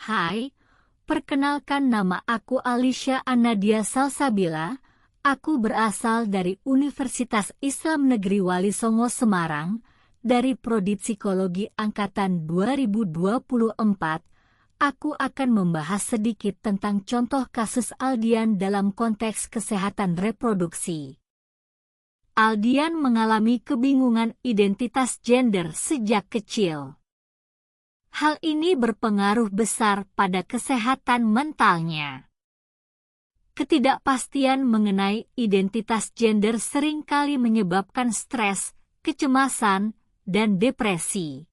Hai, perkenalkan nama aku Alicia Anadia Salsabila. Aku berasal dari Universitas Islam Negeri Wali Songo Semarang, dari Prodi Psikologi Angkatan 2024. Aku akan membahas sedikit tentang contoh kasus Aldian dalam konteks kesehatan reproduksi. Aldian mengalami kebingungan identitas gender sejak kecil. Hal ini berpengaruh besar pada kesehatan mentalnya. Ketidakpastian mengenai identitas gender seringkali menyebabkan stres, kecemasan, dan depresi.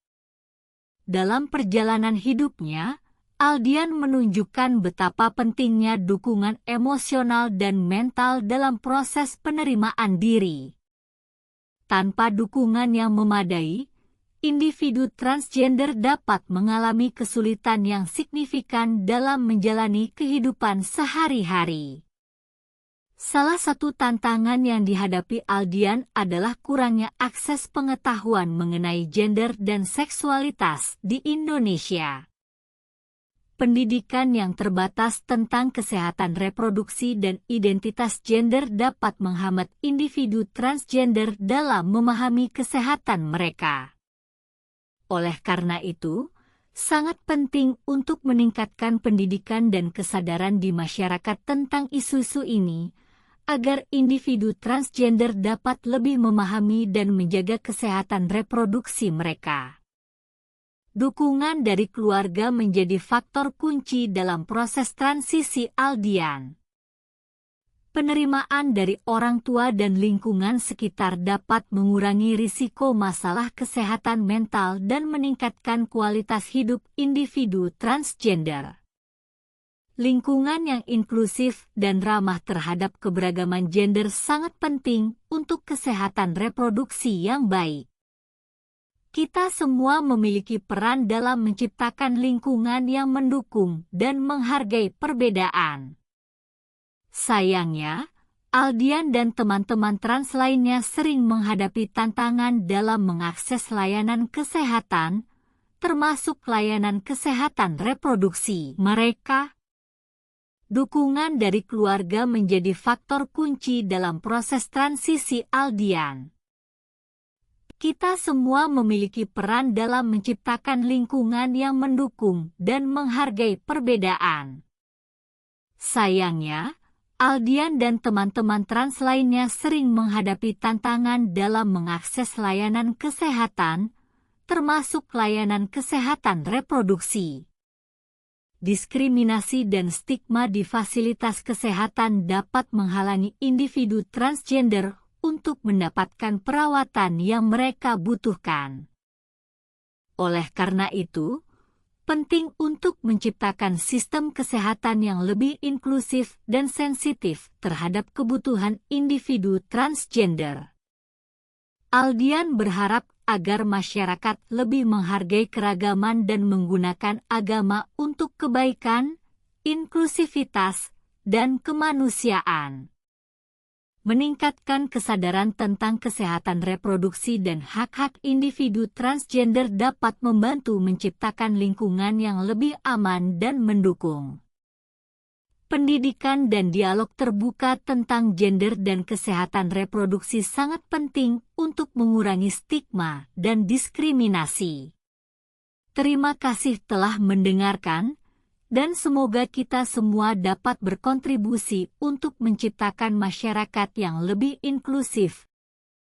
Dalam perjalanan hidupnya, Aldian menunjukkan betapa pentingnya dukungan emosional dan mental dalam proses penerimaan diri. Tanpa dukungan yang memadai, individu transgender dapat mengalami kesulitan yang signifikan dalam menjalani kehidupan sehari-hari. Salah satu tantangan yang dihadapi Aldian adalah kurangnya akses pengetahuan mengenai gender dan seksualitas di Indonesia. Pendidikan yang terbatas tentang kesehatan reproduksi dan identitas gender dapat menghambat individu transgender dalam memahami kesehatan mereka. Oleh karena itu, sangat penting untuk meningkatkan pendidikan dan kesadaran di masyarakat tentang isu-isu ini, agar individu transgender dapat lebih memahami dan menjaga kesehatan reproduksi mereka. Dukungan dari keluarga menjadi faktor kunci dalam proses transisi Aldian. Penerimaan dari orang tua dan lingkungan sekitar dapat mengurangi risiko masalah kesehatan mental dan meningkatkan kualitas hidup individu transgender. Lingkungan yang inklusif dan ramah terhadap keberagaman gender sangat penting untuk kesehatan reproduksi yang baik. Kita semua memiliki peran dalam menciptakan lingkungan yang mendukung dan menghargai perbedaan. Sayangnya, Aldian dan teman-teman trans lainnya sering menghadapi tantangan dalam mengakses layanan kesehatan, termasuk layanan kesehatan reproduksi mereka. Dukungan dari keluarga menjadi faktor kunci dalam proses transisi Aldian. Kita semua memiliki peran dalam menciptakan lingkungan yang mendukung dan menghargai perbedaan. Sayangnya, Aldian dan teman-teman trans lainnya sering menghadapi tantangan dalam mengakses layanan kesehatan, termasuk layanan kesehatan reproduksi. Diskriminasi dan stigma di fasilitas kesehatan dapat menghalangi individu transgender untuk mendapatkan perawatan yang mereka butuhkan. Oleh karena itu, penting untuk menciptakan sistem kesehatan yang lebih inklusif dan sensitif terhadap kebutuhan individu transgender. Aldian berharap agar masyarakat lebih menghargai keragaman dan menggunakan agama untuk kebaikan, inklusivitas, dan kemanusiaan. Meningkatkan kesadaran tentang kesehatan reproduksi dan hak-hak individu transgender dapat membantu menciptakan lingkungan yang lebih aman dan mendukung. Pendidikan dan dialog terbuka tentang gender dan kesehatan reproduksi sangat penting untuk mengurangi stigma dan diskriminasi. Terima kasih telah mendengarkan, dan semoga kita semua dapat berkontribusi untuk menciptakan masyarakat yang lebih inklusif